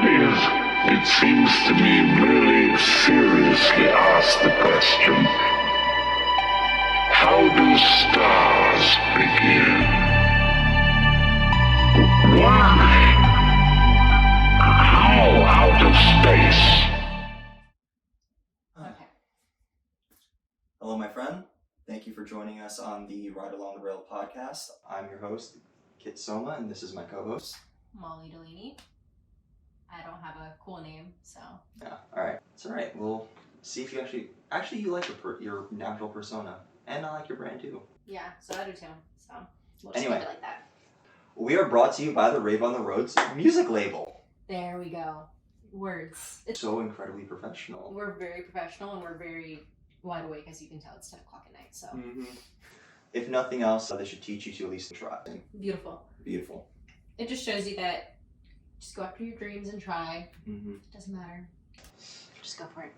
Nowadays, it seems to me really seriously ask the question, how do stars begin? Why? How out of space? Okay. Hello, my friend. Thank you for joining us on the Ra.The.R podcast. I'm your host, Kit Soma, and this is my co-host, Molly Delaney. I don't have a cool name, so. Yeah, alright. It's alright. We'll see if you actually you like your natural persona. And I like your brand too. Yeah, so I do too. So we'll just Anyway, keep it like that. We are brought to you by the Rave on the Road's music label. There we go. Words. It's so incredibly professional. We're very professional and we're very wide awake, as you can tell. It's 10 o'clock at night, so. Mm-hmm. If nothing else, they should teach you to at least try. Beautiful. Beautiful. It just shows you that just go after your dreams and try. Mm-hmm. It doesn't matter. Just go for it.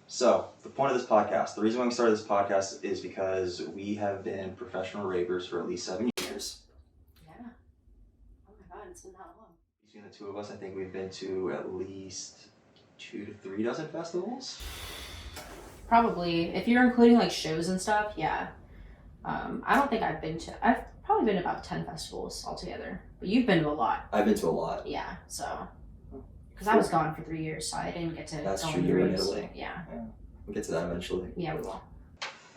So, the point of this podcast, the reason why we started this podcast is because we have been professional ravers for at least 7 years. Yeah. Oh my god, it's been that long. Between the two of us, I think we've been to at least 2 to 3 dozen festivals. Probably. If you're including like shows and stuff, yeah. I don't think I've probably been to about 10 festivals altogether. But you've been to a lot. I've been to a lot. Yeah, so. Because I was gone for 3 years, so I didn't get to That's go true, on you were in raves. Italy. Yeah. We'll get to that eventually. Yeah, we will.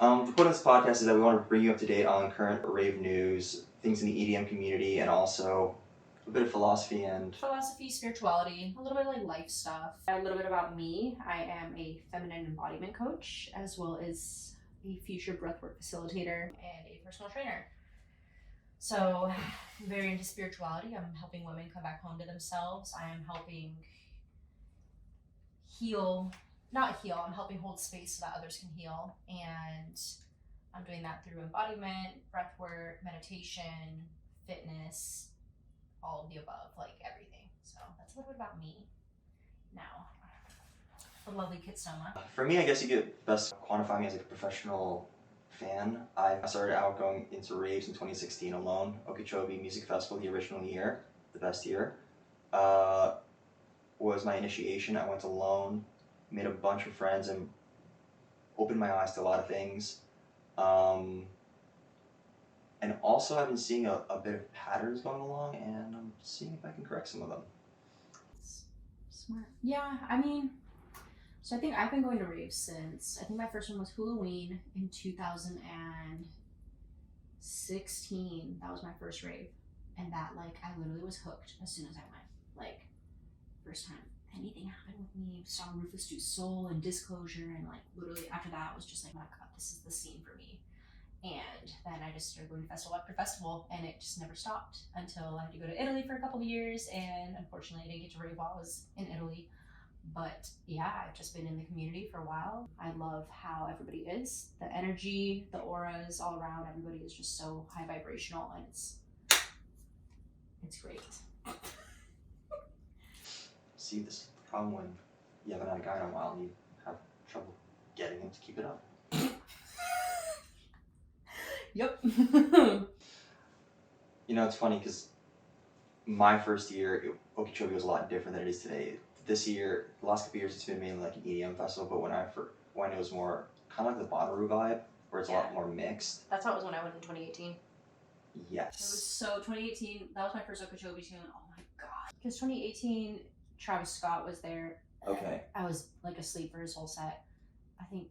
The point of this podcast is that we want to bring you up to date on current rave news, things in the EDM community, and also a bit of philosophy and... Philosophy, spirituality, a little bit of like life stuff. A little bit about me. I am a feminine embodiment coach, as well as a future breathwork facilitator and a personal trainer. So, I'm very into spirituality. I'm helping women come back home to themselves. I am helping I'm helping hold space so that others can heal. And I'm doing that through embodiment, breathwork, meditation, fitness, all of the above, like everything. So that's a little bit about me. Now, the lovely Kit Soma. For me, I guess you could best quantify me as like a professional fan. I started out going into raves in 2016 alone. Okeechobee Music Festival, the original year, the best year, was my initiation. I went alone, made a bunch of friends, and opened my eyes to a lot of things. And also I've been seeing a bit of patterns going along, and I'm seeing if I can correct some of them. Smart. Yeah, I mean, so I think I've been going to raves since, I think my first one was Halloween in 2016. That was my first rave. And that, like, I literally was hooked as soon as I went. Like, first time anything happened with me, saw Rufus do Soul and Disclosure, and like literally after that was just like, oh my god, this is the scene for me. And then I just started going to festival after festival, and it just never stopped until I had to go to Italy for a couple of years, and unfortunately I didn't get to rave while I was in Italy. But yeah, I've just been in the community for a while. I love how everybody is. The energy, the auras all around, everybody is just so high vibrational, and it's great. See, this is the problem when you haven't had a guy in a while and you have trouble getting him to keep it up. Yep. You know, it's funny because my first year, Okeechobee was a lot different than it is today. This year, the last couple of years, it's been mainly like an EDM festival, but when it was more kind of like the Bonnaroo vibe, where it's a lot more mixed. That's how it was when I went in 2018. Yes. It was so 2018. That was my first Okeechobee tune. Oh my god! Because 2018, Travis Scott was there. Okay. I was like asleep for his whole set. I think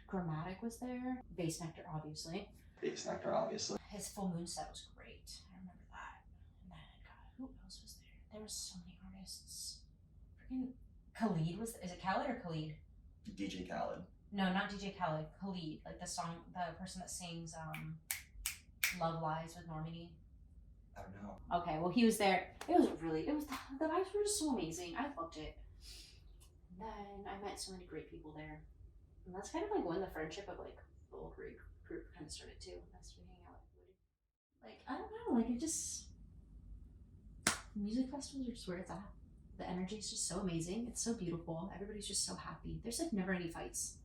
Grammatic was there. Bass Nectar, obviously. Bass Nectar, obviously. His full moon set was great. I remember that. And then, god, who else was there? There was so many artists. Freaking Khalid was. Is it Khaled or Khalid? DJ Khaled. No, not DJ Khaled. Khalid, like the person that sings Love Lies with Normani. I don't know. Okay, well he was there. The vibes were just so amazing. I loved it. And then I met so many great people there. And that's kind of like when the friendship of like the old group kind of started too. That's when we hang out with everybody. Like, I don't know, like it just, music festivals are just where it's at. The energy is just so amazing. It's so beautiful. Everybody's just so happy. There's like never any fights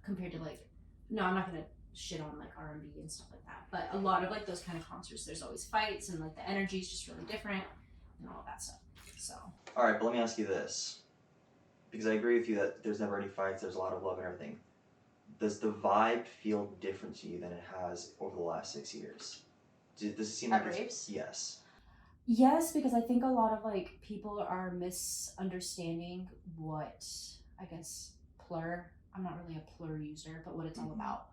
compared to like, no, I'm not gonna shit on like R&B and stuff like that, but a lot of like those kind of concerts, there's always fights, and like the energy is just really different and all of that stuff. So. All right, but let me ask you this, because I agree with you that there's never any fights. There's a lot of love and everything. Does the vibe feel different to you than it has over the last 6 years? Does it seem At like raves? Yes. Yes, because I think a lot of like people are misunderstanding what I guess plur. I'm not really a plur user, but what it's all about.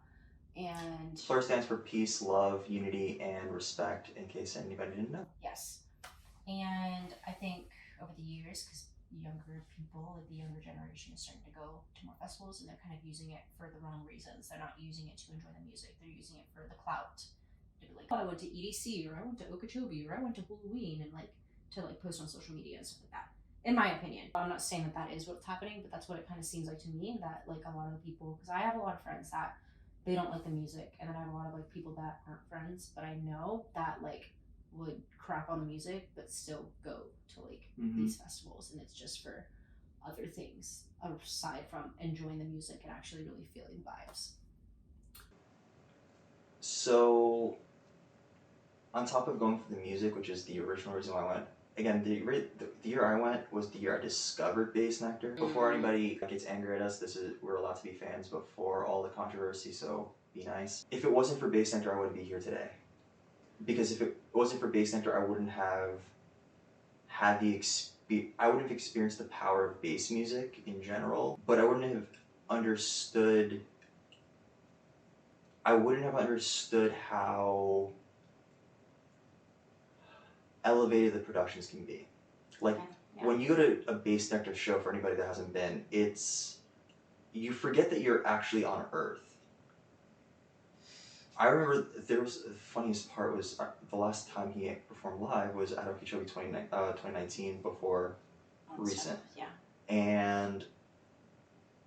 And PLUR stands for peace, love, unity, and respect. In case anybody didn't know. yes, and I think over the years, because younger people, like the younger generation, is starting to go to more festivals, and they're kind of using it for the wrong reasons. They're not using it to enjoy the music. They're using it for the clout. They're like, oh, I went to EDC, or I went to Okeechobee, or I went to Halloween, and like to like post on social media and stuff like that. In my opinion, I'm not saying that that is what's happening, but that's what it kind of seems like to me. That like a lot of the people, because I have a lot of friends that they don't like the music, and then I have a lot of like people that aren't friends, but I know that like would crap on the music but still go to like these festivals, and it's just for other things aside from enjoying the music and actually really feeling the vibes. So, on top of going for the music, which is the original reason why I went, again, the year I went was the year I discovered Bass Nectar. Before anybody gets angry at us, we're allowed to be fans before all the controversy, so be nice. If it wasn't for Bass Nectar, I wouldn't be here today. Because if it wasn't for Bass Nectar, I wouldn't have had I wouldn't have experienced the power of bass music in general, but I wouldn't have understood how elevated the productions can be. Like, when you go to a Bass Nectar show, for anybody that hasn't been, you forget that you're actually on Earth. I remember the funniest part was the last time he performed live was at Okeechobee 2019 before recent. Yeah. And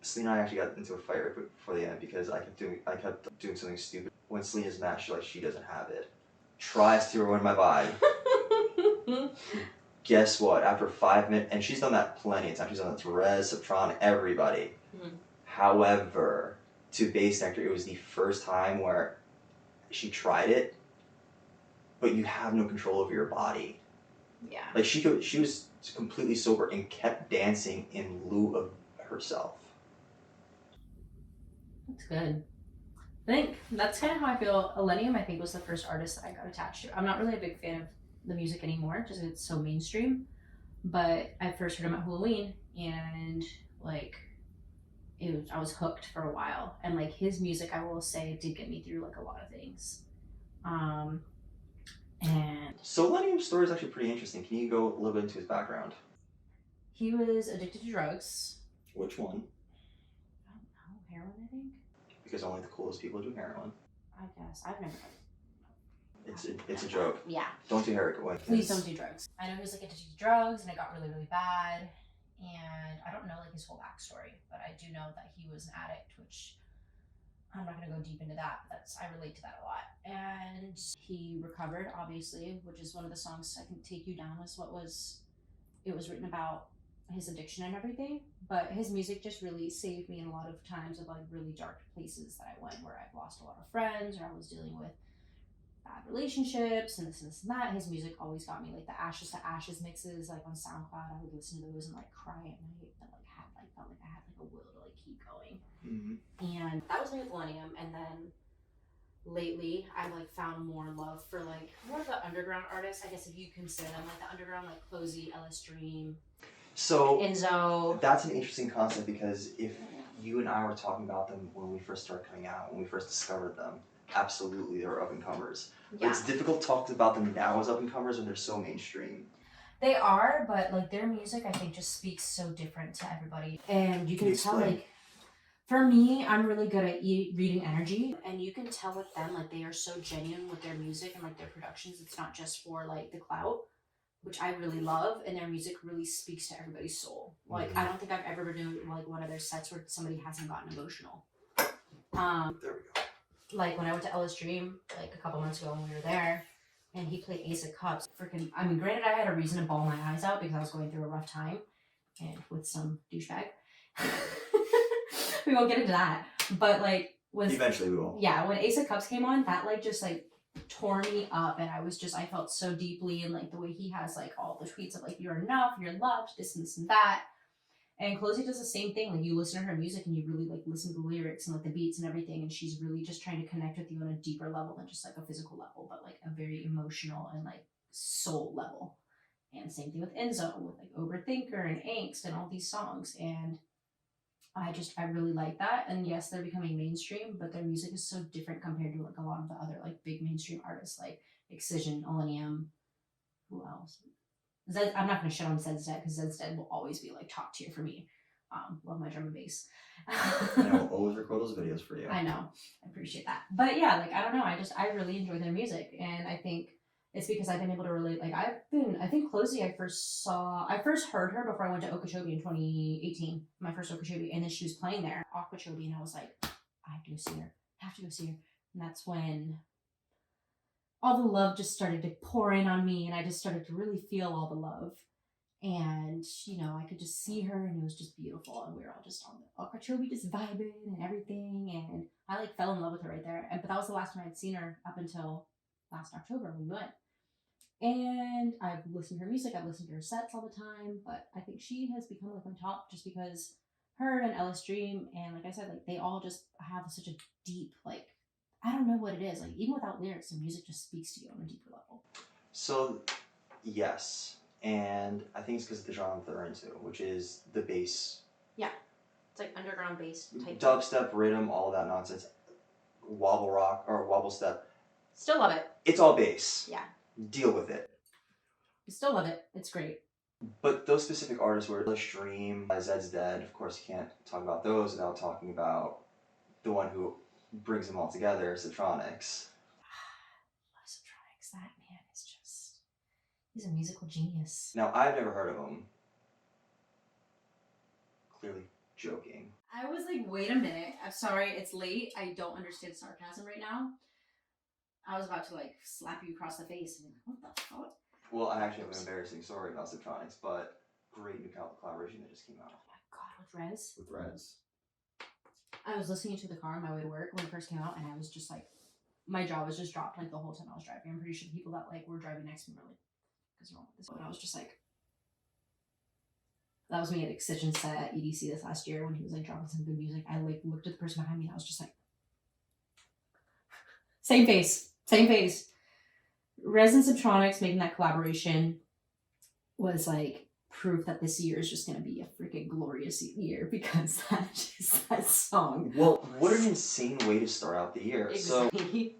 Selena and I actually got into a fight right before the end because I kept doing something stupid. When Selena's mad, she doesn't have it. Tries to ruin my vibe. Guess what? After 5 minutes, and she's done that plenty of times. She's done that to Rezz, Subtronics, everybody. However, to Bass Nectar, it was the first time where she tried it, but you have no control over your body. Yeah. Like she was completely sober and kept dancing in lieu of herself. That's good. I think that's kind of how I feel. Illenium, I think, was the first artist that I got attached to. I'm not really a big fan of the music anymore, just because it's so mainstream. But I first heard him at Halloween, and like, I was hooked for a while. And like his music, I will say, did get me through like a lot of things. And so Illenium's story is actually pretty interesting. Can you go a little bit into his background? He was addicted to drugs. Which one? I don't know, heroin, I think. Because only the coolest people do heroin. I guess I've never. It's a joke. Yeah. Don't do heroin. Please don't do drugs. I know he was like addicted to drugs, and it got really, really bad. And I don't know like his whole backstory, but I do know that he was an addict, which I'm not gonna go deep into that. But I relate to that a lot. And he recovered, obviously, which is one of the songs I Can Take You Down it was written about his addiction and everything. But his music just really saved me in a lot of times of like really dark places that I went, where I've lost a lot of friends, or I was dealing with bad relationships and this and that. His music always got me, like the Ashes to Ashes mixes, like on SoundCloud. I would listen to those and like cry at night, but like felt like I had like a will to like keep going. And that was me with Illenium. And then lately I like found more love for like more of the underground artists, I guess, if you consider them like the underground, like Closey, Ellis Dream, so Enzo. That's an interesting concept, because if you and I were talking about them when we first started coming out, when we first discovered them, absolutely they were up and comers. Yeah. It's difficult to talk about them now as up and comers when they're so mainstream. They are, but like their music, I think, just speaks so different to everybody, and you can tell like. For me, I'm really good at reading energy, and you can tell with them, like, they are so genuine with their music and like their productions. It's not just for like the clout, which I really love, and their music really speaks to everybody's soul. Like, I don't think I've ever been to like one of their sets where somebody hasn't gotten emotional. There we go. Like when I went to Ellis Dream like a couple months ago when we were there, and he played Ace of Cups. I mean, granted, I had a reason to bawl my eyes out because I was going through a rough time, and with some douchebag. We won't get into that, but like eventually we will. Yeah, when Ace of Cups came on, that like just like tore me up, and I felt so deeply, and like the way he has like all the tweets of like you're enough, you're loved, this and this and that. And Closey does the same thing. Like you listen to her music and you really like listen to the lyrics and like the beats and everything, and she's really just trying to connect with you on a deeper level than just like a physical level, but like a very emotional and like soul level. And same thing with Enzo, with like Overthinker and Angst and all these songs. And I really like that. And yes, they're becoming mainstream, but their music is so different compared to like a lot of the other like big mainstream artists like Excision, Millennium, who else? Zed, I'm not going to shit on Zed's Dead because Zed's Dead will always be like top tier for me. Love my drum and bass. And I will always record those videos for you. I know. I appreciate that. But yeah, like, I don't know. I really enjoy their music. And I think it's because I've been able to relate. Like, I think Closey, I first heard her before I went to Okeechobee in 2018, my first Okeechobee. And then she was playing there, Okeechobee. And I was like, I have to go see her. I have to go see her. And that's when all the love just started to pour in on me, and I just started to really feel all the love. And I could just see her, and it was just beautiful. And we were all just on the Okeechobee, just vibing and everything. And I like fell in love with her right there. But that was the last time I'd seen her up until last October when we went. And I've listened to her music. I've listened to her sets all the time. But I think she has become like my top just because her and Ellis Dream, and like I said, like they all just have such a deep like. I don't know what it is. Like, even without lyrics, the music just speaks to you on a deeper level. So, yes. And I think it's because of the genre that they're into, which is the bass. Yeah. It's like underground bass type. Dubstep, rhythm, all of that nonsense. Wobble rock, or wobble step. Still love it. It's all bass. Yeah. Deal with it. Still love it. It's great. But those specific artists were The Stream, Zed's Dead. Of course, you can't talk about those without talking about the one who brings them all together, Subtronics. Love Subtronics. That man is just, he's a musical genius. Now, I've never heard of him. Clearly joking. I was like, wait a minute. I'm sorry, it's late. I don't understand sarcasm right now. I was about to like slap you across the face and be like, what the fuck? Well, I actually have an embarrassing story about Subtronics, but great new collaboration that just came out. Oh my god, with Rezz? With Rezz. I was listening to the car on my way to work when it first came out, and I was just like, my jaw was just dropped like the whole time I was driving. I'm pretty sure the people that like were driving next to me were like, "What's wrong with this?" And I was just like, that was me at Excision set at EDC this last year when he was like dropping some good music. I like looked at the person behind me, and I was just like, same face. Rezz and Subtronics making that collaboration was like proof that this year is just going to be a freaking glorious year because that song. Well, what an insane way to start out the year. Exactly.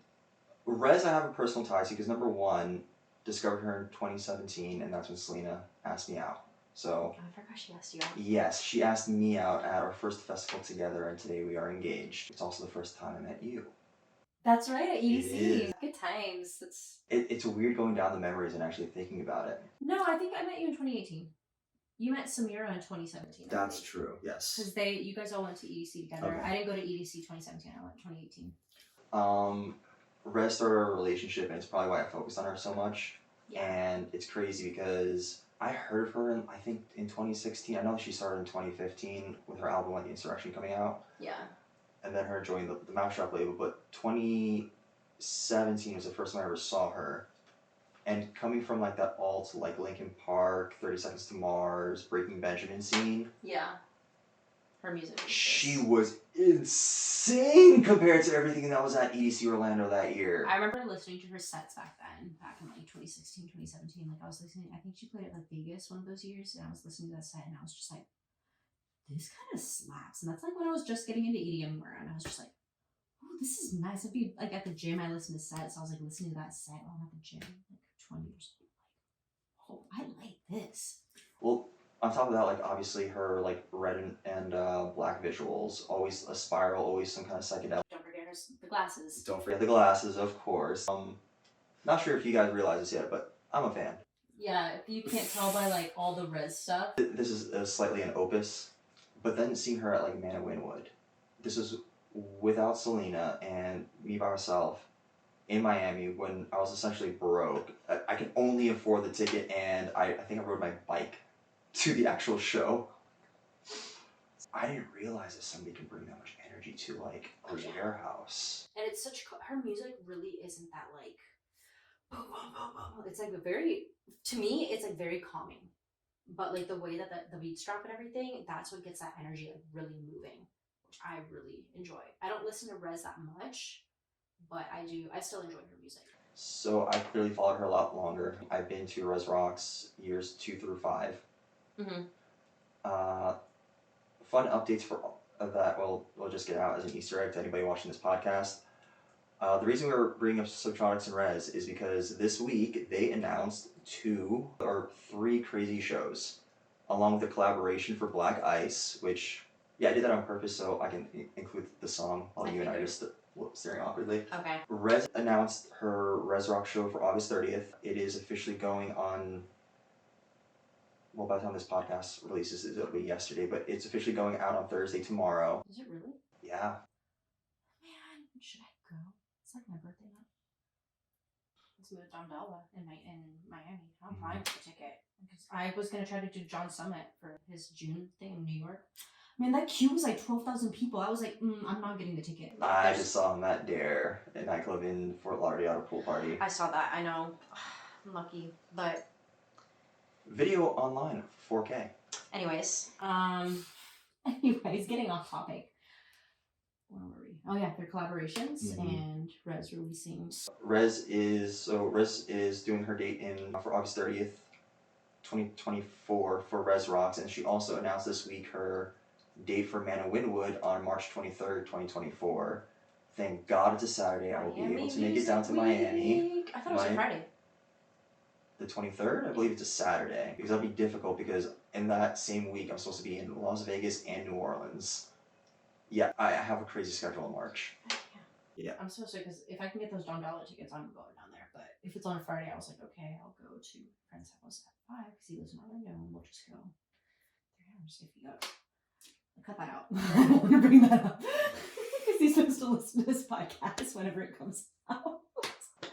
So, Rezz I have a personal tie to because number one, discovered her in 2017, and that's when Selena asked me out. So, I forgot she asked you out. Yes, she asked me out at our first festival together, and today we are engaged. It's also the first time I met you. That's right, at EDC. It is. Good times. It's weird going down the memories and actually thinking about it. No, I think I met you in 2018. You met Samira in 2017. That's true, yes. Because you guys all went to EDC together. Okay. I didn't go to EDC 2017. I went 2018. Rezz started our relationship, and it's probably why I focused on her so much. Yeah. And it's crazy because I heard of her, I think, in 2016. I know she started in 2015 with her album, like, Insurrection coming out. Yeah. And then her joining the Mousetrap label. But 2017 was the first time I ever saw her. And coming from, like, that alt, like, Linkin Park, 30 Seconds to Mars, Breaking Benjamin scene. Yeah. Her music. She was insane compared to everything that was at EDC Orlando that year. I remember listening to her sets back in like 2016, 2017. Like I was listening, I think she played at like Vegas one of those years, and I was listening to that set, and I was just like, this kind of slaps. And that's like when I was just getting into EDM more, and I was just like, oh, this is nice. I'd be like at the gym, I listened to sets, so I was like listening to that set while I'm at the gym, like 20 years old. Like, oh, I like this. Well, on top of that, like, obviously her, like, red and black visuals, always a spiral, always some kind of psychedelic. Don't forget the glasses. Don't forget the glasses, of course. Not sure if you guys realize this yet, but I'm a fan. Yeah, if you can't tell by, like, all the Rezz stuff. This is slightly an opus, but then seeing her at, like, Mana Winwood, this was without Selena and me by myself in Miami when I was essentially broke. I could only afford the ticket, and I think I rode my bike to the actual show. I didn't realize that somebody can bring that much energy to like a warehouse. And it's such, her music really isn't that like, boom, boom, boom, boom. It's like a very, to me, it's like very calming. But like the way that the beats drop and everything, that's what gets that energy like really moving, which I really enjoy. I don't listen to Rezz that much, but I still enjoy her music. So I clearly followed her a lot longer. I've been to Rezz Rocks years 2 through 5. Mm-hmm. Fun updates for that we'll just get out as an Easter egg to anybody watching this podcast. The reason we were bringing up Subtronics and Rezz is because this week they announced 2 or 3 crazy shows, along with a collaboration for Black Ice, which, yeah, I did that on purpose so I can include the song while you and I are just staring awkwardly. Okay. Rezz announced her Rezz Rock show for August 30th. It is officially going on, well, by the time this podcast releases, it'll be yesterday, but it's officially going out on Thursday, tomorrow. Is it really? Yeah. Man, should I go? It's like my birthday month. Let's move to Domdala in Miami. I'm applying for the ticket because I was gonna try to do John Summit for his June thing in New York. Man, that queue was like 12,000 people. I was like, I'm not getting the ticket. I just saw him at Ra.The.R, a nightclub in Fort Lauderdale, at a pool party. I saw that. I know. I'm lucky, but Video online, 4K. anyways, getting off topic. Where were we? Oh yeah, their collaborations and Rezz releasing. Rezz is doing her date for August 30th, 2024 for Rezz Rocks, and she also announced this week her date for Mana Winwood on March 23rd, 2024. Thank God it's a Saturday. I will be able to make it down to Miami. I thought it was a Friday. The 23rd? I believe it's a Saturday. Because that'll be difficult because in that same week I'm supposed to be in Las Vegas and New Orleans. Yeah, I have a crazy schedule in March. Yeah. I'm so sorry because if I can get those $1 tickets, I'm going down there. But if it's on a Friday, I was like, okay, I'll go to a friend's house at 5 because he lives in Orlando and we'll just go 3 hours if you go. Cut that out. I don't want to bring that up because he's supposed to listen to this podcast whenever it comes out.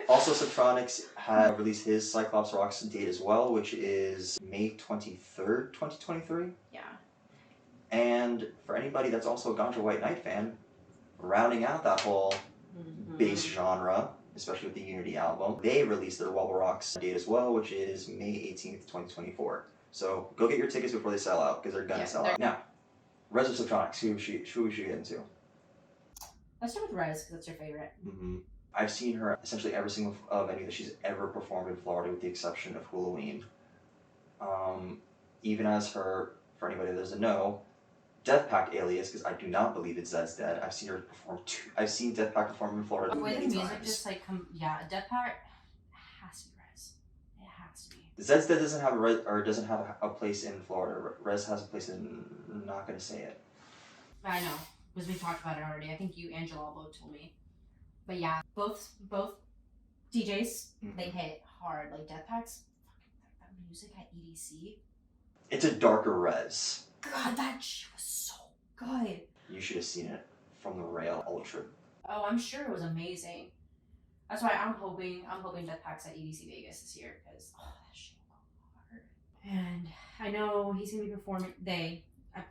Also, Subtronics had released his Cyclops Rocks date as well, which is May 23rd, 2023. Yeah. And for anybody that's also a Ganja White Knight fan, rounding out that whole bass genre, especially with the Unity album, they released their Wobble Rocks date as well, which is May 18th, 2024. So go get your tickets before they sell out, because they're gonna sell out. Now, Rezz or Subtronics, who we should get into? Let's start with Rezz, because that's your favorite. I've seen her essentially every single venue that she's ever performed in Florida, with the exception of Halloween. Even as her, for anybody that doesn't know, Death Pact alias, because I do not believe it's Zed's dead. I've seen her perform I've seen Death Pact perform in Florida The way the many music times. just like Death Pact has to be Rezz. It has to be. Zed's dead doesn't have a place in Florida. Rezz has a place in. I'm not gonna say it. I know, because we talked about it already. I think you, Angela, both told me. But yeah, both DJs, they hit hard. Like Death Pact's that music at EDC. It's a darker Rezz. God, that shit was so good. You should have seen it from the rail ultra. Oh, I'm sure it was amazing. That's why I'm hoping Death Pact's at EDC Vegas this year because that shit will go hard. And I know he's gonna be performing.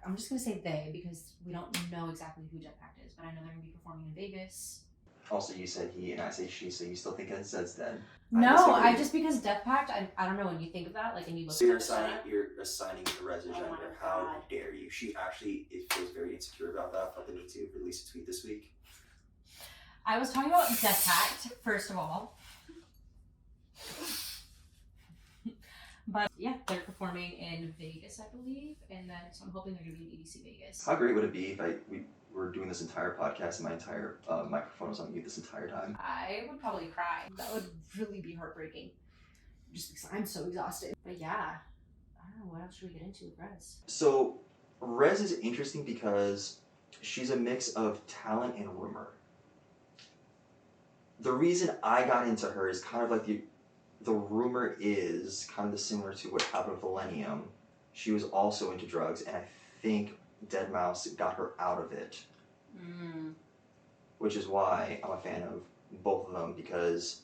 I'm just gonna say they because we don't know exactly who Death Pact is, but I know they're gonna be performing in Vegas. Also, you said he and I say she, so you still think that Zed's dead? No, I just because Death Pact, I don't know when you think of that, like, and you look. So you're assigning the Rezz agenda. Oh How dare you? She actually feels very insecure about that. Felt the need to release a tweet this week. I was talking about Death Pact first of all, but yeah, they're performing in Vegas, I believe, and then so I'm hoping they're gonna be in EDC Vegas. How great would it be if we were doing this entire podcast and my entire microphone was on mute this entire time? I would probably cry. That would really be heartbreaking. Just because I'm so exhausted. But yeah, I don't know, what else should we get into with Rezz? So, Rezz is interesting because she's a mix of talent and rumor. The reason I got into her is kind of like the rumor is kind of similar to what happened with Millennium. She was also into drugs, and I think Deadmau5 got her out of it. Which is why I'm a fan of both of them, because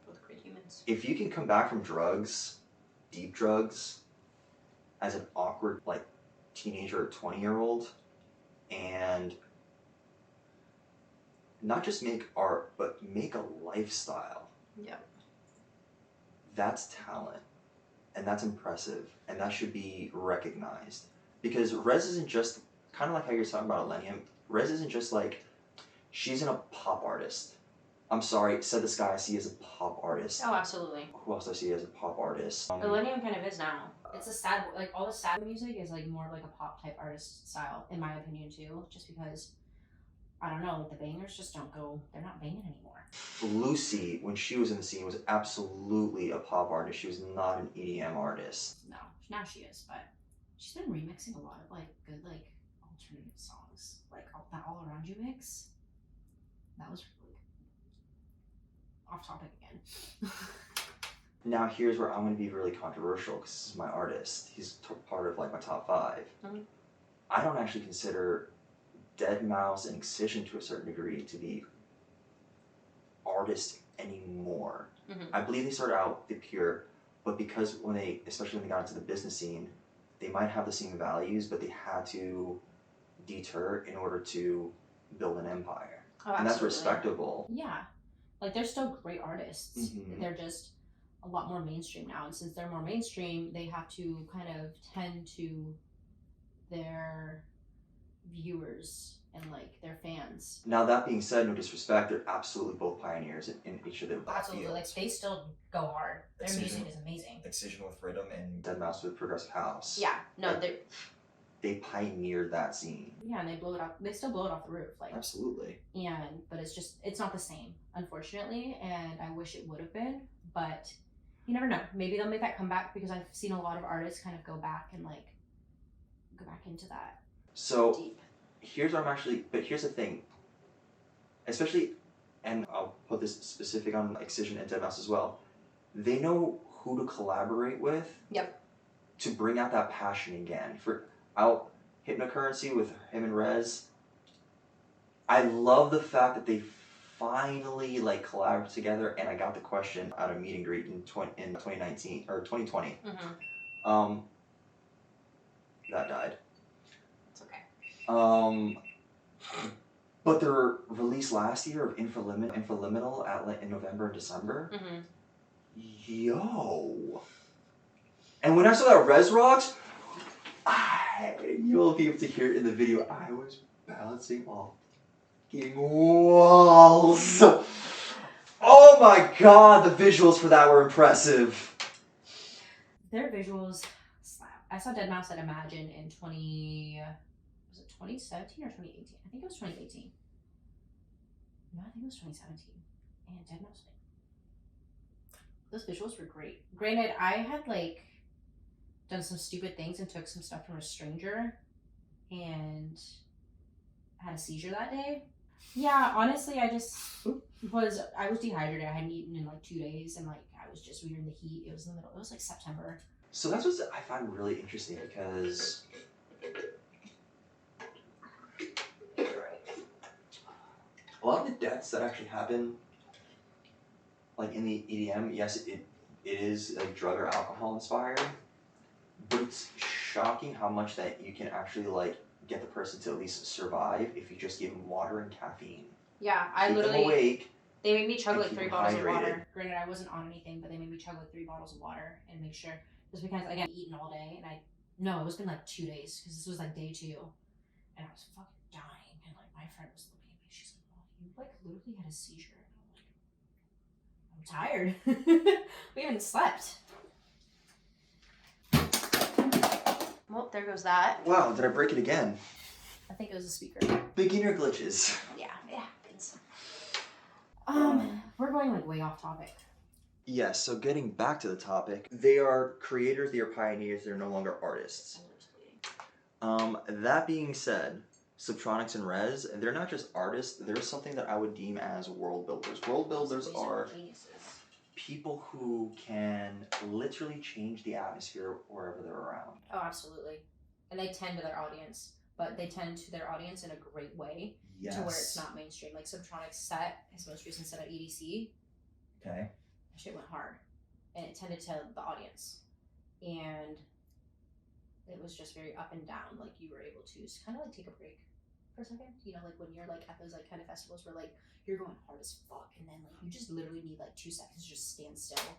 both great humans. If you can come back from drugs, deep drugs, as an awkward like teenager or 20-year-old, and not just make art, but make a lifestyle. Yeah. That's talent, and that's impressive, and that should be recognized. Because Rezz isn't just, kind of like how you're talking about Illenium, Rezz isn't just like, she's a pop artist. I'm sorry, Said This Guy I see as a pop artist. Oh, absolutely. Who else do I see as a pop artist? Illenium kind of is now. It's a sad, like all the sad music is like more of like a pop type artist style, in my opinion too. Just because, I don't know, like the bangers just don't go. They're not banging anymore. Lucy, when she was in the scene, was absolutely a pop artist. She was not an EDM artist. No, now she is, but she's been remixing a lot of like good like alternative songs, like that All Around You mix. That was really good. Off topic again. Now here's where I'm going to be really controversial because this is my artist. He's part of like my top 5. Mm-hmm. I don't actually consider Deadmau5 and Excision to a certain degree to be artists anymore. Mm-hmm. I believe they started out the pure, but because especially when they got into the business scene, they might have the same values, but they had to deter in order to build an empire. Oh, and that's absolutely. respectable. Yeah, like they're still great artists. Mm-hmm. They're just a lot more mainstream now, and since they're more mainstream, they have to kind of tend to their viewers and like their fans. Now that being said, no disrespect, they're absolutely both pioneers in each of their Absolutely, fields. like they still go hard. Their Excision. music is amazing. Excision with rhythm and Deadmau5 with progressive house. Yeah. No, Like, they pioneered that scene. Yeah, and they blow it up. They still blow it off the roof, like. Absolutely. But it's not the same, unfortunately, and I wish it would have been, but you never know. Maybe they'll make that comeback because I've seen a lot of artists kind of go back into that. So Deep. here's the thing, especially, and I'll put this specific on Excision and Deadmau5 as well, they know who to collaborate with. Yep. To bring out that passion again. Hypnocurrency with him and Rezz, I love the fact that they finally like collaborated together, and I got the question at a meet and greet in 2019 or 2020. Mm-hmm. That died. It's okay. But their release last year of Infoliminal in November and December. Mm-hmm. Yo. And when I saw that Rezz Rocks, you'll be able to hear it in the video. I was bouncing off fucking walls. Oh my god, the visuals for that were impressive. Their visuals slap. I saw Deadmau5 at Imagine in 2017 or 2018? I think it was 2018. No, I think it was 2017. And Deadmau5, those visuals were great. Granted, I had like done some stupid things and took some stuff from a stranger and had a seizure that day. Yeah, honestly, I was dehydrated. I hadn't eaten in like 2 days, and like we were in the heat. It was in the middle. It was like September. So that's what I find really interesting because a lot of the deaths that actually happen, like in the EDM, yes, it is like drug or alcohol inspired, but it's shocking how much that you can actually like get the person to at least survive if you just give them water and caffeine. Yeah, Keep them awake. They made me chug and like keep 3 them bottles of hydrated. water. Granted, I wasn't on anything, but they made me chug like 3 bottles of water and make sure, just because again, eaten all day, and it was been like 2 days because this was like day 2, and I was fucking dying, and like my friend was looking at me, she's like, "Well, you like literally had a seizure," and I'm tired. We haven't slept. Well, there goes that. Wow, did I break it again? I think it was a speaker. Beginner glitches. Yeah, it happens. We're going like way off topic. Yes, so getting back to the topic, they are creators, they are pioneers, they're no longer artists. That being said, Subtronics and Rezz, they're not just artists, they're something that I would deem as world builders. World builders are people who can literally change the atmosphere wherever they're around. Oh, absolutely. And they tend to their audience, but they tend to their audience in a great way. Yes. To where it's not mainstream. Like Subtronics set, his most recent set at EDC, Okay. that shit went hard. And it tended to the audience. And it was just very up and down. Like you were able to just kind of like take a break. for a second? You know, like when you're like at those like kind of festivals where like you're going hard as fuck, and then like you just literally need like 2 seconds to just stand still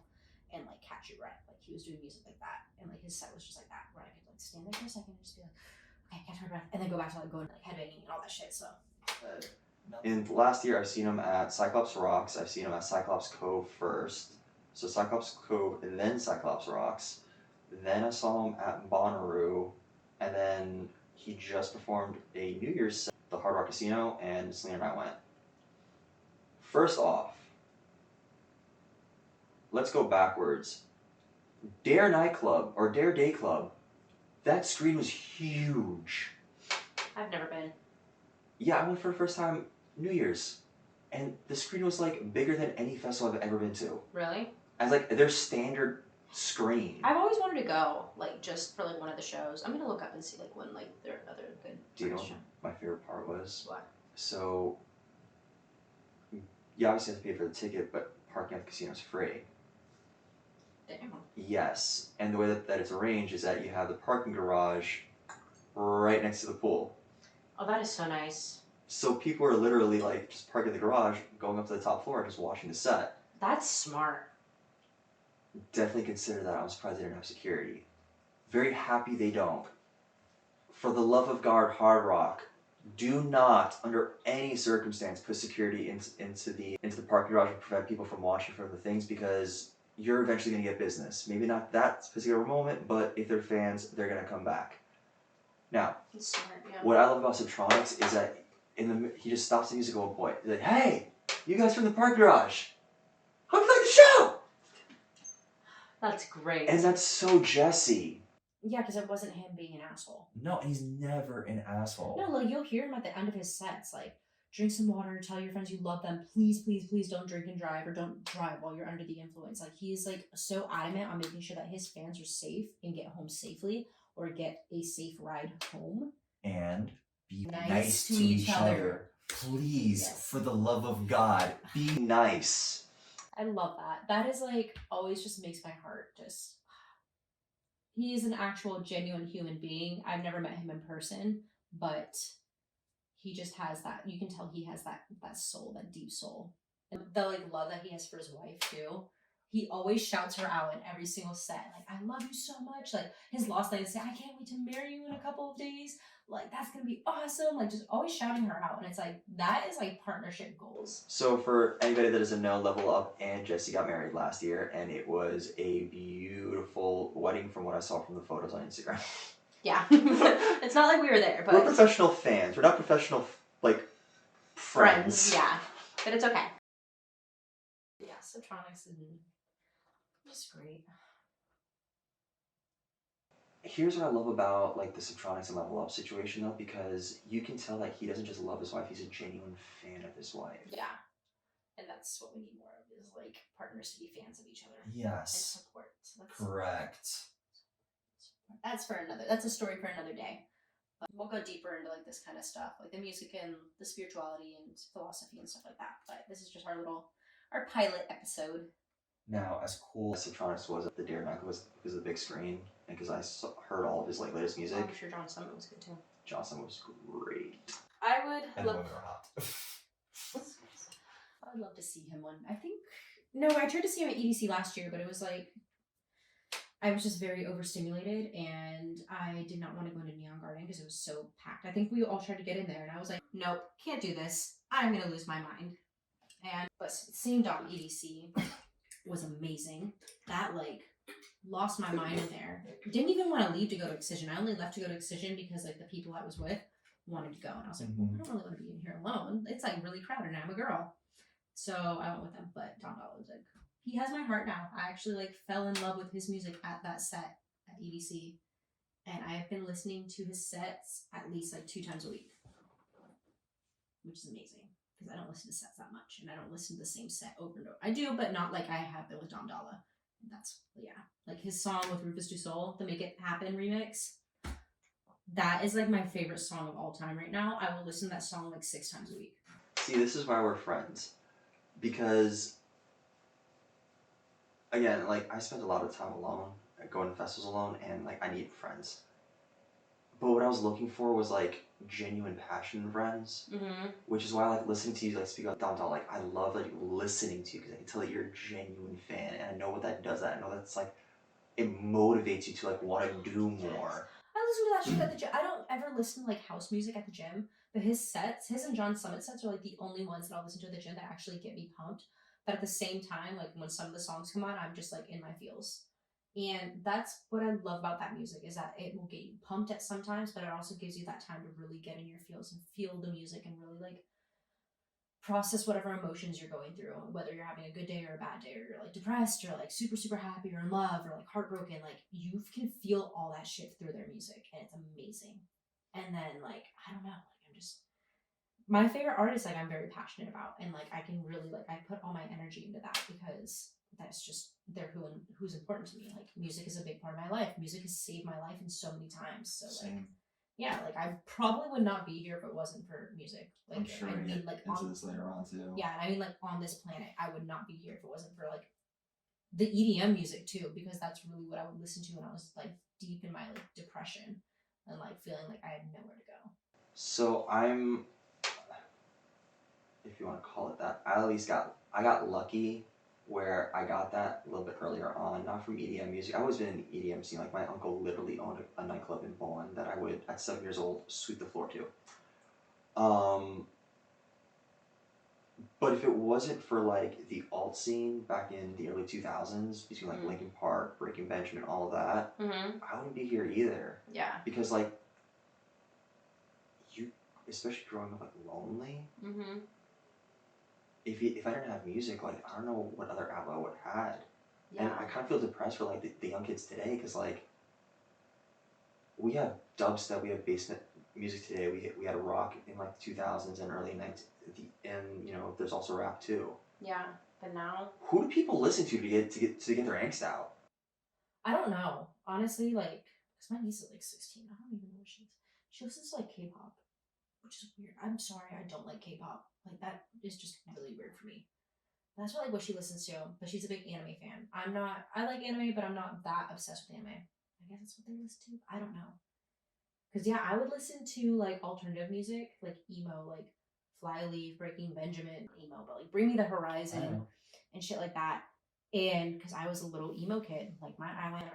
and like catch your breath. Like he was doing music like that, and like his set was just like that, where I could like stand there for a second and just be like, okay, catch my breath, and then go back to like going like headbanging and all that shit. So. In the last year, I've seen him at Cyclops Rocks. I've seen him at Cyclops Cove first. So Cyclops Cove, and then Cyclops Rocks. Then I saw him at Bonnaroo, and then he just performed a New Year's set at the Hard Rock Casino, and Selena and I went. First off, let's go backwards. Dare Nightclub, or Dare Day Club, that screen was huge. I've never been. Yeah, I went for the first time New Year's, and the screen was like bigger than any festival I've ever been to. Really? As like their standard screen. I've always wanted to go, like just for like one of the shows. I'm gonna look up and see like when like there are other good. Do you know what shows. my favorite part was? What? So, you obviously have to pay for the ticket, but parking at the casino is free. Damn. Yes, and the way that it's arranged is that you have the parking garage right next to the pool. Oh, that is so nice. So people are literally like just parking in the garage, going up to the top floor, and just watching the set. That's smart. Definitely consider that. I'm surprised they didn't have security. Very happy they don't. For the love of God, Hard Rock, do not, under any circumstance, put security into the parking garage and prevent people from watching from the things, because you're eventually going to get business. Maybe not that particular moment, but if they're fans, they're going to come back. Now, It's smart, yeah. what I love about Subtronics is that he just stops the music at one point. He's like, hey, you guys from the parking garage, how'd you like the show? That's great. And that's so Jesse. Yeah, because it wasn't him being an asshole. No, and he's never an asshole. No, like you'll hear him at the end of his sets, like, drink some water, tell your friends you love them, please, please, please don't drink and drive, or don't drive while you're under the influence. Like, he's like so adamant on making sure that his fans are safe and get home safely, or get a safe ride home. And be Nice to each other. Please, Yes. for the love of God, Be nice. I love that. That is like always just makes my heart just. He is an actual genuine human being. I've never met him in person, but he just has that. You can tell he has that soul, that deep soul, and the like love that he has for his wife too. He always shouts her out in every single set. Like, I love you so much. Like his last line is, I can't wait to marry you in a couple of days. Like, that's gonna be awesome. Like, just always shouting her out. And it's like, that is like partnership goals. So for anybody that doesn't know, Level Up and Jesse got married last year, and it was a beautiful wedding from what I saw from the photos on Instagram. Yeah. It's not like we were there, but We're professional fans. We're not professional, like, friends. yeah. But it's okay. Yeah, Subtronics is just great. Here's what I love about like the Subtronics and Level Up situation though, because you can tell that he doesn't just love his wife, he's a genuine fan of his wife. Yeah. And that's what we need more of, is like partners to be fans of each other and yes, support. So correct. that's a story for another day. But we'll go deeper into like this kind of stuff, like the music and the spirituality and philosophy and stuff like that. But this is just our pilot episode. Now, as cool As Subtronics was at the Dare Night was because of the big screen, and because I heard all of his like latest music. I'm sure John Summit was good too. Johnson was great. I would and love. women are hot. I would love to see him one. I tried to see him at EDC last year, but it was like I was just very overstimulated, and I did not want to go into Neon Garden because it was so packed. I think we all tried to get in there, and I was like, nope, can't do this. I'm gonna lose my mind. But seeing Dom EDC was amazing. That like lost my mind in there. Didn't even want to leave to go to Excision. I only left to go to Excision because like the people I was with wanted to go, and I was like, well, I don't really want to be in here alone. It's like really crowded, and I'm a girl, so I went with them. But Don Dollar was like, he has my heart now. I actually like fell in love with his music at that set at EDC, and I have been listening to his sets at least like 2 times a week, which is amazing because I don't listen to sets that much, and I don't listen to the same set over and over. I do, but not like I have been with Don Dalla. That's like his song with Rufus Du Sol, the Make It Happen remix. That is like my favorite song of all time right now. I will listen to that song like 6 times a week. See, this is why we're friends, because again, like I spend a lot of time alone, going to festivals alone, and like I need friends. But what I was looking for was like genuine passion friends, which is why I like listening to you like speak up downtown. Like I love like listening to you because I can tell that you're a genuine fan, and I know what that does. I know that's like it motivates you to like want to do more. I listen to that shit at the gym. I don't ever listen to like house music at the gym, but his and John Summit sets are like the only ones that I'll listen to at the gym that actually get me pumped. But at the same time, like when some of the songs come on, I'm just like in my feels. And that's what I love about that music is that it will get you pumped at sometimes, but it also gives you that time to really get in your feels and feel the music and really like process whatever emotions you're going through, whether you're having a good day or a bad day, or you're like depressed or like super, super happy or in love or like heartbroken. Like you can feel all that shit through their music and it's amazing. And then like, I don't know, like I'm just, my favorite artist, like I'm very passionate about, and like I can really like, I put all my energy into that because that's just, they're who's important to me. Like music is a big part of my life. Music has saved my life in so many times. So like, Same. yeah, like I probably would not be here if it wasn't for music. Like I'm sure I we mean, get like into this later on too. yeah, and I mean like on this planet, I would not be here if it wasn't for like the EDM music too, because that's really what I would listen to when I was like deep in my like depression and like feeling like I had nowhere to go. So I'm, if you want to call it that, I got lucky where I got that a little bit earlier on, not from EDM music. I've always been in the EDM scene. Like my uncle literally owned a nightclub in Bowen that I would at 7 years old sweep the floor to. But if it wasn't for like the alt scene back in the early 2000s between like Linkin Park, Breaking Benjamin, all of that, I wouldn't be here either. Yeah. Because like you, especially growing up like lonely. If I didn't have music, like I don't know what other outlet I would have had. Yeah. And I kind of feel depressed for like the young kids today because like we have dubstep, we have basement music today. We had rock in like the 2000s and early 90s, and you know there's also rap too. Yeah, but now Who do people listen to get their angst out? I don't know, honestly. Like, cause my niece is like 16. I don't even know what she is. She listens to like K-pop, which is weird. I'm sorry, I don't like K-pop. Like that is just really weird for me. That's what she listens to, but she's a big anime fan. I'm not. I like anime, but I'm not that obsessed with anime. I guess that's what they listen to. I don't know. Cause yeah, I would listen to like alternative music, like emo, like Flyleaf, Breaking Benjamin, emo, but like Bring Me the Horizon and shit like that. And because I was a little emo kid, like my eyeliner,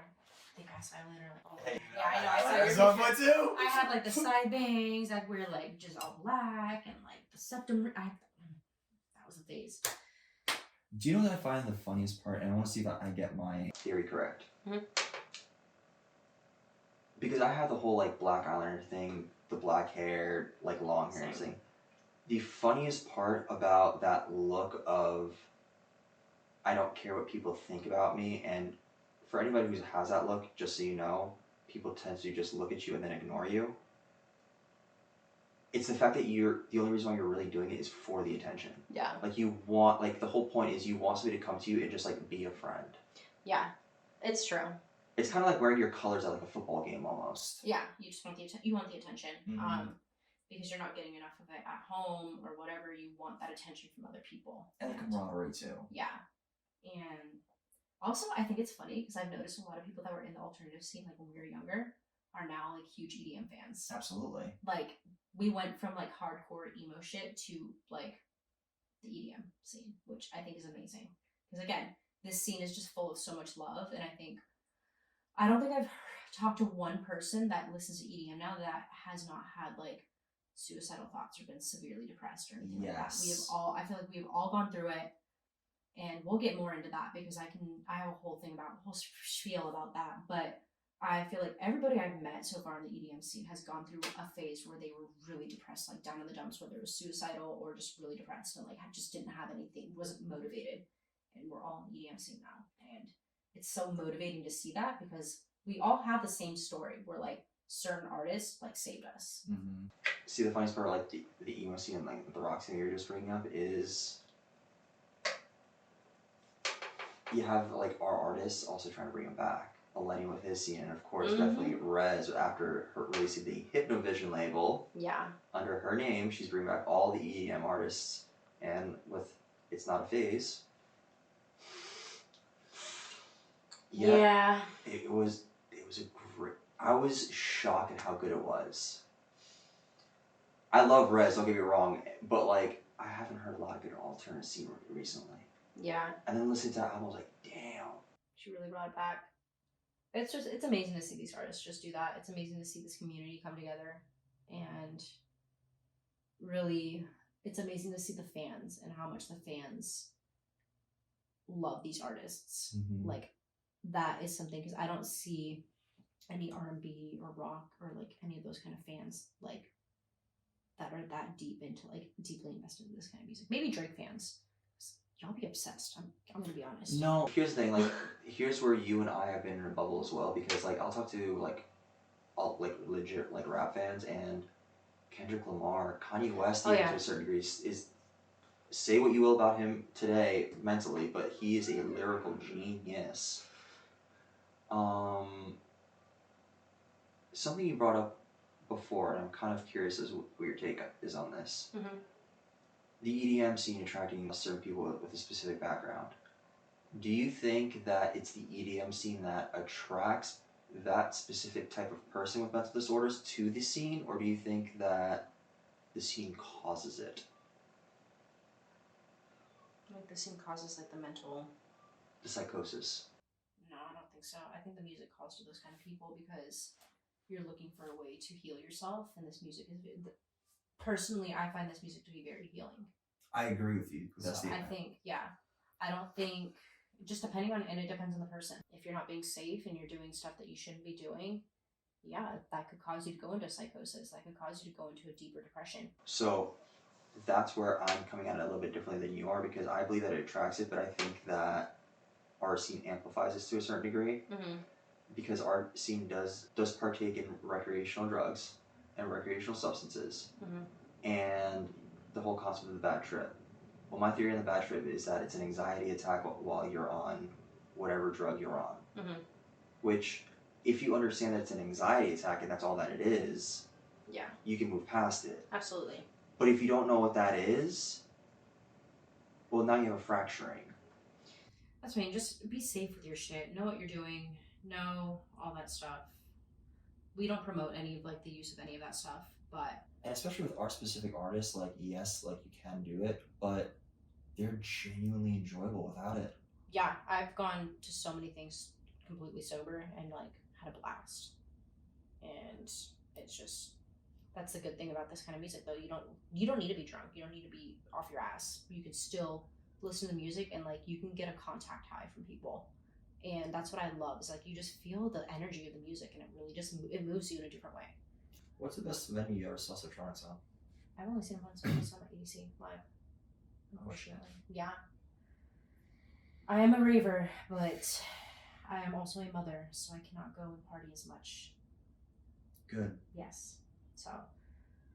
thick ass eyeliner, like all yeah, I know. I saw your picture. too. I had like the side bangs. I'd wear like just all black and like the septum. That was a phase. Do you know what I find the funniest part? And I want to see if I get my theory correct. Because I had the whole like black eyeliner thing, the black hair, like long hair thing. The funniest part about that look of I don't care what people think about me, and for anybody who has that look, just so you know, people tend to just look at you and then ignore you. It's the fact that the only reason why you're really doing it is for the attention. Yeah. Like you want, like the whole point is you want somebody to come to you and just like be a friend. Yeah, it's true. It's kind of like wearing your colors at like a football game almost. Yeah, you just want the attention. Because you're not getting enough of it at home or whatever. You want that attention from other people. and the camaraderie too. Yeah. And also, I think it's funny because I've noticed a lot of people that were in the alternative scene, like when we were younger, are now like huge EDM fans. Absolutely. Like we went from like hardcore emo shit to like the EDM scene, which I think is amazing. Because again, this scene is just full of so much love, and I don't think I've talked to one person that listens to EDM now that has not had like suicidal thoughts or been severely depressed or anything like that. I feel like we've all gone through it, and we'll get more into that because I have a whole spiel about that, but I feel like everybody I've met so far in the EDM scene has gone through a phase where they were really depressed, like down in the dumps, whether it was suicidal or just really depressed and like just didn't have anything, wasn't motivated, and we're all in the EDM scene now, and it's so motivating to see that because we all have the same story where like certain artists like saved us. See, the funniest part, like the emo scene and like the rock scene you're just bringing up is you have like our artists also trying to bring them back. Millennium with his scene, and of course definitely Rezz after her releasing the Hypnovision label. Yeah. Under her name, she's bringing back all the EDM artists, and with It's Not a Phase. Yeah. It was a great. I was shocked at how good it was. I love Rezz, don't get me wrong, but like I haven't heard a lot of good alternate scene recently. Yeah. And then listening to that album, I was like, damn. She really brought it back. It's amazing to see these artists just do that. It's amazing to see this community come together, and really, it's amazing to see the fans and how much the fans love these artists. Mhm. Like, that is something, because I don't see any R&B or rock or like any of those kind of fans like that are that deep into like deeply invested in this kind of music. Maybe Drake fans. Y'all be obsessed. I'm gonna be honest. No, here's the thing. Like, here's where you and I have been in a bubble as well, because like I'll talk to like all like legit like rap fans and Kendrick Lamar, Kanye West, Oh, even yeah. to a certain degree, is say what you will about him today mentally, but he is a lyrical genius. Something you brought up before, and I'm kind of curious as what your take is on this. Mhm. The EDM scene attracting certain people with a specific background. Do you think that it's the EDM scene that attracts that specific type of person with mental disorders to the scene, or do you think that the scene causes it? Like the scene causes like the mental. The psychosis. No, I don't think so. I think the music calls to those kind of people because you're looking for a way to heal yourself, and this music is personally, I find this music to be very healing. I agree with you with that So statement. I think, yeah, I don't think, just depending on, and it depends on the person. If you're not being safe and you're doing stuff that you shouldn't be doing, yeah, that could cause you to go into psychosis. That could cause you to go into a deeper depression. So that's where I'm coming at it a little bit differently than you are, because I believe that it attracts it, but I think that our scene amplifies this to a certain degree, Mm-hmm. because our scene does partake in recreational drugs and recreational substances, Mm-hmm. and the whole concept of the bad trip. Well, my theory on the bad trip is that it's an anxiety attack while you're on whatever drug you're on. Mm-hmm. Which, if you understand that it's an anxiety attack and that's all that it is, Yeah. you can move past it. Absolutely. But if you don't know what that is, well, now you have a fracturing. That's what I mean. Just be safe with your shit. Know what you're doing. Know all that stuff. We don't promote any of like the use of any of that stuff, but And especially with our specific artists, like yes, like you can do it, but they're genuinely enjoyable without it. yeah, I've gone to so many things completely sober and like had a blast. And it's just, that's the good thing about this kind of music though. You don't need to be drunk. You don't need to be off your ass. You can still listen to music and like you can get a contact high from people. And that's what I love, is like you just feel the energy of the music and it really just it moves you in a different way. What's the best venue you ever saw Subtronics on? I've only seen it once. I saw my EDC live. Unfortunately. Yeah. I am a raver, but I am also a mother, so I cannot go and party as much. Good. Yes. So,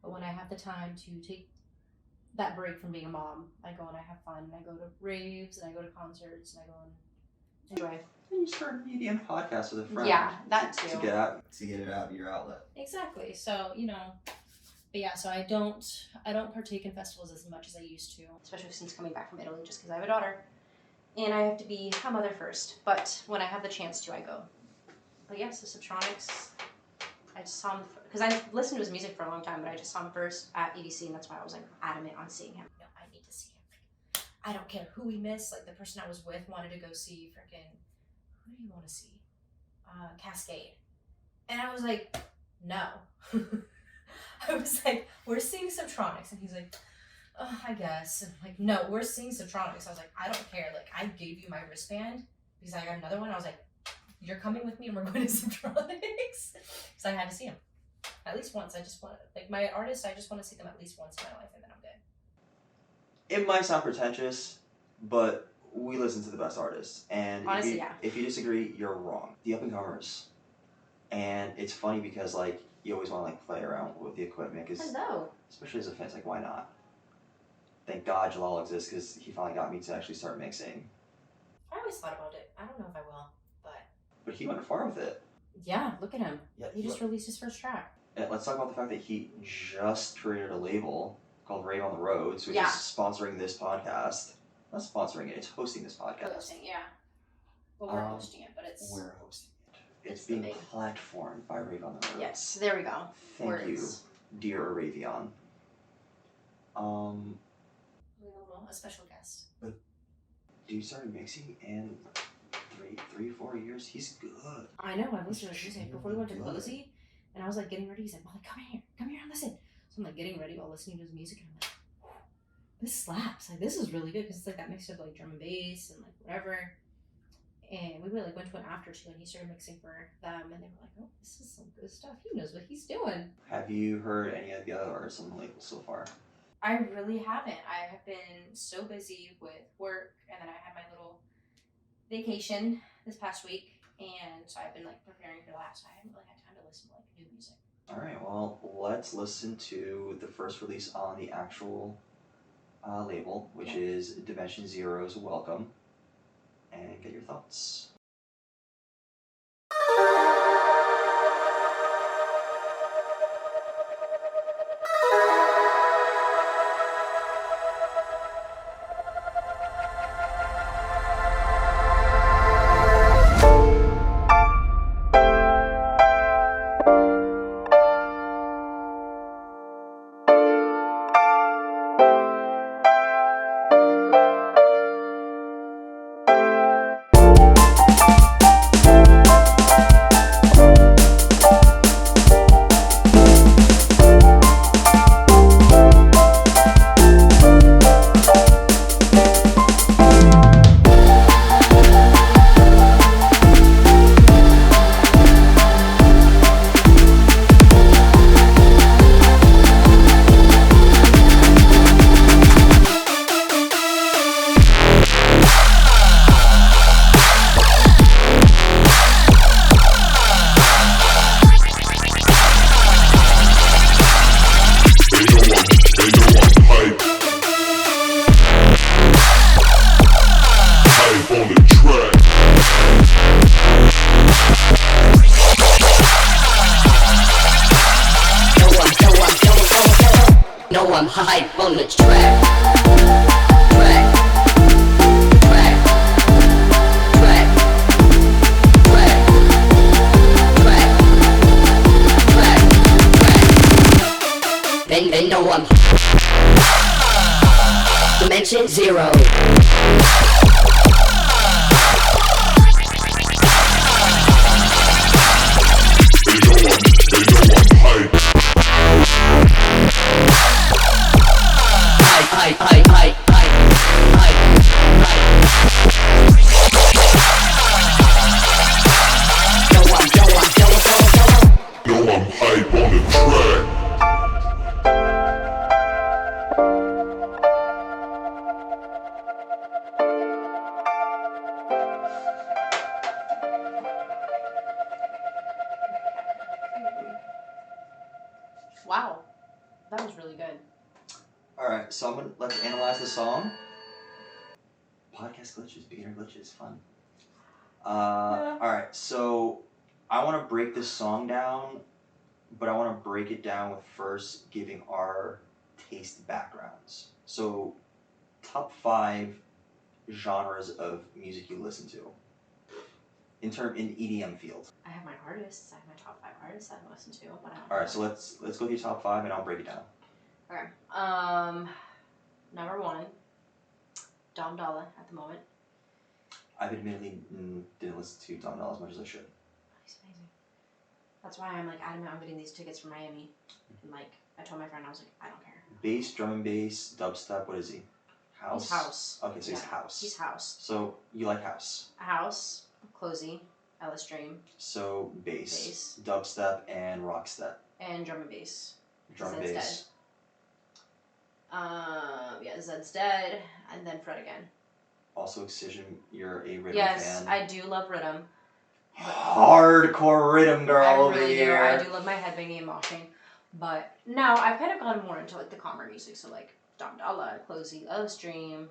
but when I have the time to take that break from being a mom, I go and I have fun. I go to raves and I go to concerts and I go and enjoy. And you start an EDM podcast with a friend. Yeah, that To too. get out. To get it out of your outlet. Exactly. So, you know, but yeah, so I don't partake in festivals as much as I used to. Especially since coming back from Italy, just because I have a daughter. And I have to be a mother first. But when I have the chance to, I go. But yes, the Subtronics, I just saw him, because I listened to his music for a long time, but I just saw him first at EDC, and that's why I was like adamant on seeing him. No, I need to see him. Like, I don't care who we miss. Like the person I was with wanted to go see freaking, who do you want to see? Cascade. And I was like, no. I was like, we're seeing Subtronics. And he's like, oh, I guess. And I'm like, no, we're seeing Subtronics. I was like, I don't care. Like, I gave you my wristband because I got another one. I was like, you're coming with me and we're going to Subtronics. Because I had to see him. At least once. I just want, like, my artists, I just want to see them at least once in my life and then I'm good. It might sound pretentious, but we listen to the best artists. And Honestly, yeah. if you disagree, you're wrong. The up and comers. And it's funny because like you always want to like play around with the equipment, because Hello. especially as a fan, it's like, why not? Thank God Jalal exists, because he finally got me to actually start mixing. I always thought about it. I don't know if I will, But he went far with it. yeah, look at him. Yeah, He just released his first track. And let's talk about the fact that he just created a label called Rave on the Roads, which Yeah. is sponsoring this podcast. Not sponsoring it, it's hosting this podcast. Hosting, yeah. Well, we're hosting it, but it's We're hosting it. It's the being big. platformed by Rave.R. Yes, there we go. Thank Words. you, dear Aravion. We have a special guest. Dude started mixing in 4 years. He's good. I know. I listened to his music before we went to Good. Cozy, and I was like getting ready. He's like, "Molly, come here and listen." So I'm like getting ready while listening to his music, and I'm like, "Whew, this slaps. Like this is really good because it's like that mix of like drum and bass and like whatever." And we like went to an after too, and he started mixing for them, and they were like, "Oh, this is some good stuff. He knows what he's doing." Have you heard any of the other artists on the label so far? I really haven't. I have been so busy with work, and then I had my little vacation this past week, and so I've been like preparing for that. So I haven't really had time to listen to like new music. All right, well, let's listen to the first release on the actual label, which is Dimension Zero's Welcome, and get your thoughts. I'm hype on the track. Track. Track. Track. Track. Track. Track. They know I'm Dimension Zero. Wow, that was really good. Alright, so let's analyze the song. Podcast glitches, beginner glitches, fun. Alright, so I want to break this song down, but I want to break it down with first giving our taste backgrounds. So, top 5 genres of music you listen to in EDM field. I have my artists. I have my top 5 artists I listen to. But I don't All right, so let's go through your top 5 and I'll break it down. Okay. Number 1, Dom Dolla at the moment. I've admittedly didn't listen to Dom Dolla as much as I should. He's amazing. That's why I'm like adamant on getting these tickets for Miami. And like I told my friend, I was like, I don't care. Bass, drum and bass, dubstep. What is he? House. He's house. Okay, so he's Yeah. house. He's house. So you like house. House, Closey, Ellis Dream. So bass, Bass. dubstep, and rockstep. And drum and bass. Drum and Zed's bass. Yeah, Zed's dead, and then Fred again. Also, Excision. You're a rhythm Yes, fan. I do love rhythm. Hardcore rhythm girl I over really do. here. I do love my headbanging and moshing. But now I've kind of gotten more into like the calmer music, so like Dom Dolla, Closey, Ellis Dream.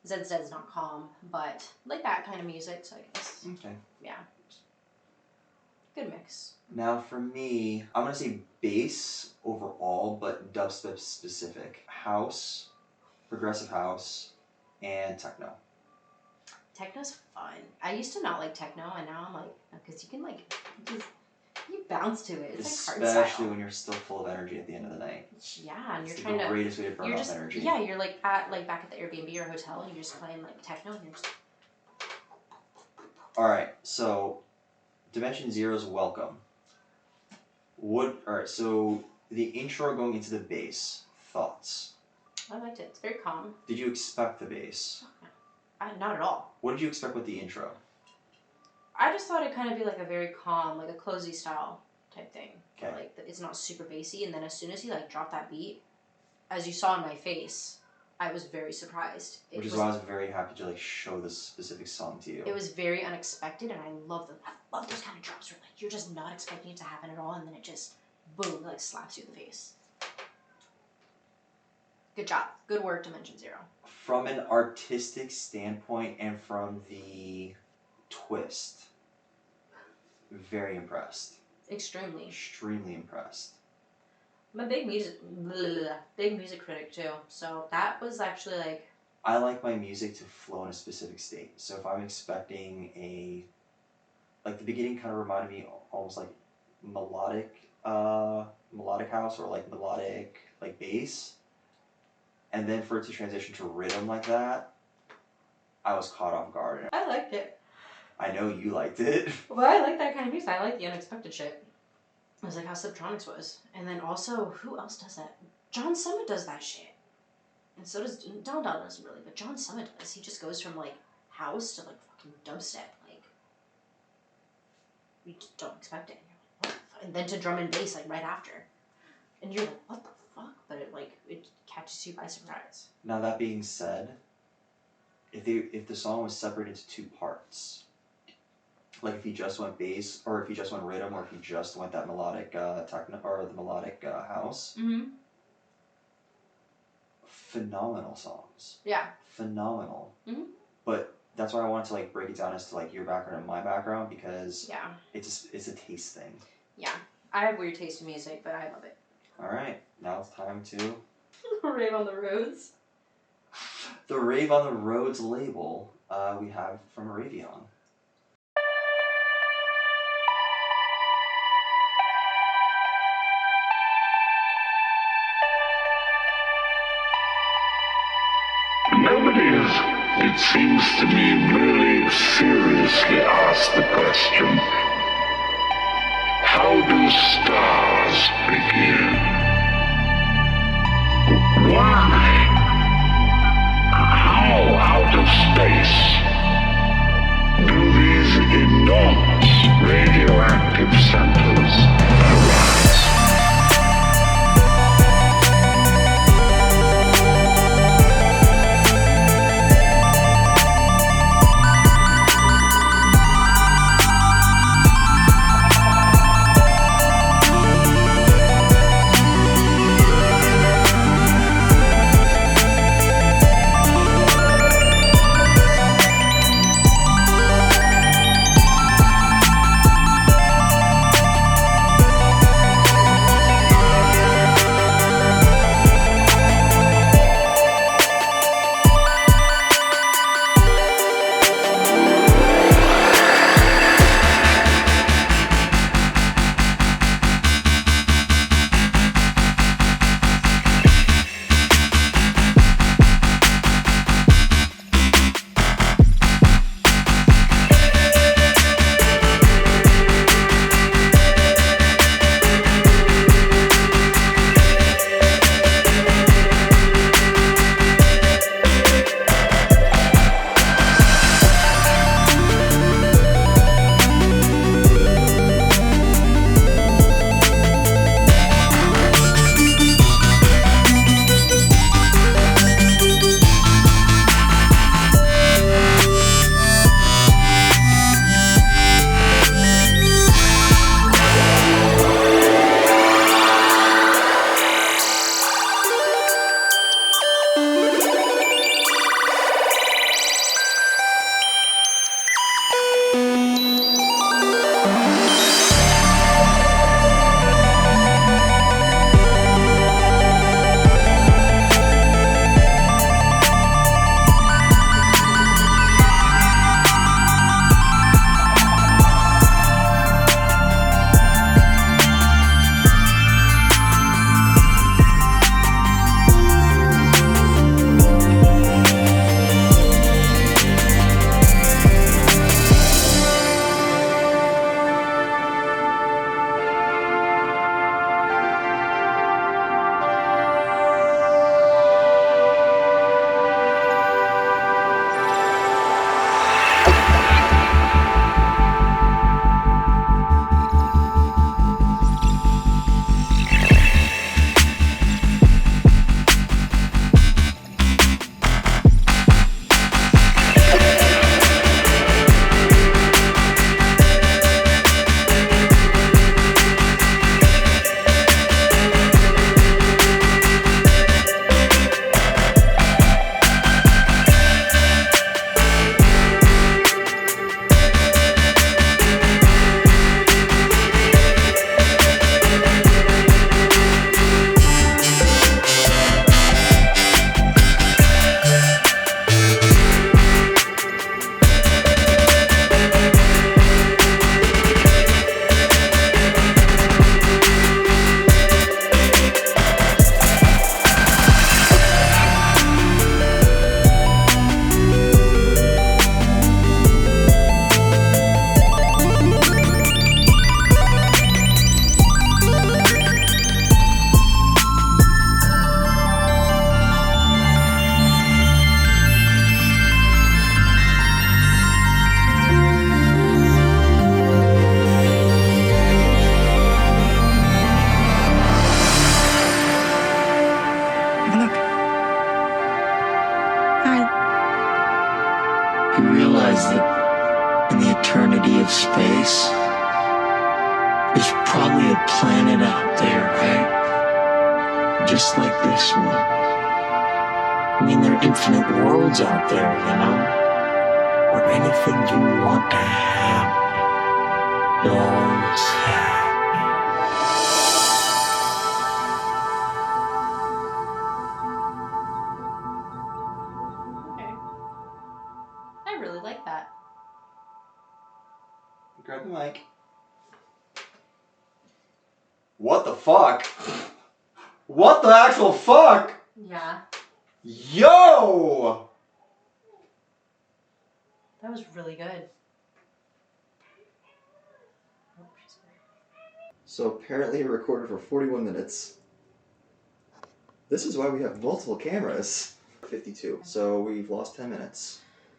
Zed's Dead's not calm, but like that kind of music, so I guess. Okay. Yeah. Good mix. Now for me, I'm gonna say bass overall, but dubstep specific. House, progressive house, and techno. techno's fun. I used to not like techno, and now I'm like, because you can like, you bounce to it. It's like Especially hardstyle. when you're still full of energy at the end of the night. Yeah, and It's you're trying the to. greatest way to burn You're off just energy. yeah. You're like at like back at the Airbnb or hotel, and you're just playing like techno, and you're just. All right, so Dimension Zero's Welcome. All right, so the intro going into the bass. Thoughts? I liked it. It's very calm. Did you expect the bass? Not at all. What did you expect with the intro? I just thought it'd kind of be like a very calm, like a closey style type thing. Okay. Like it's not super bassy, and then as soon as he like dropped that beat, as you saw in my face, I was very surprised. Which is why I was very happy to like show this specific song to you. It was very unexpected, and I love those kind of drops where like you're just not expecting it to happen at all, and then it just boom like slaps you in the face. Good job. Good work, Dimension Zero. From an artistic standpoint and from the twist, very impressed. Extremely. Extremely impressed. I'm a big music critic too, so that was actually like. I like my music to flow in a specific state. So if I'm expecting like the beginning kind of reminded me almost like melodic house or like melodic like bass. And then for it to transition to rhythm like that, I was caught off guard. I liked it. I know you liked it. Well, I like that kind of music. I like the unexpected shit. It was like how Subtronics was. And then also, who else does that? John Summit does that shit. And so does, Don doesn't really, but John Summit does. He just goes from like house to like fucking dubstep. Like, you just don't expect it. And you're like, what the fuck? And then to drum and bass like right after. And you're like, what the fuck? But it catches you by surprise. Now that being said, if the song was separated into two parts, like if he just went bass, or if he just went rhythm, or if he just went that melodic techno or the melodic house, Mm-hmm. phenomenal songs. Yeah. Phenomenal. Mm-hmm. But that's why I wanted to like break it down as to like your background and my background, because Yeah. it's a taste thing. Yeah. I have weird taste in music, but I love it. All right, now it's time to Rave on the Roads. the Rave on the Roads label. We have from Ravion. Nobody has, it seems to me, really seriously asked the question, how do stars begin? Why? How out of space do these enormous radioactive centers arise? You realize that in the eternity of space, there's probably a planet out there, right? Just like this one. I mean, there are infinite worlds out there, you know? Where anything you want to happen does happen. Okay. I really like that. Grab the mic. What the fuck? What the actual fuck? Yeah. Yo! That was really good. Oh, she's good. So apparently it recorded for 41 minutes. This is why we have multiple cameras. 52. So we've lost 10 minutes.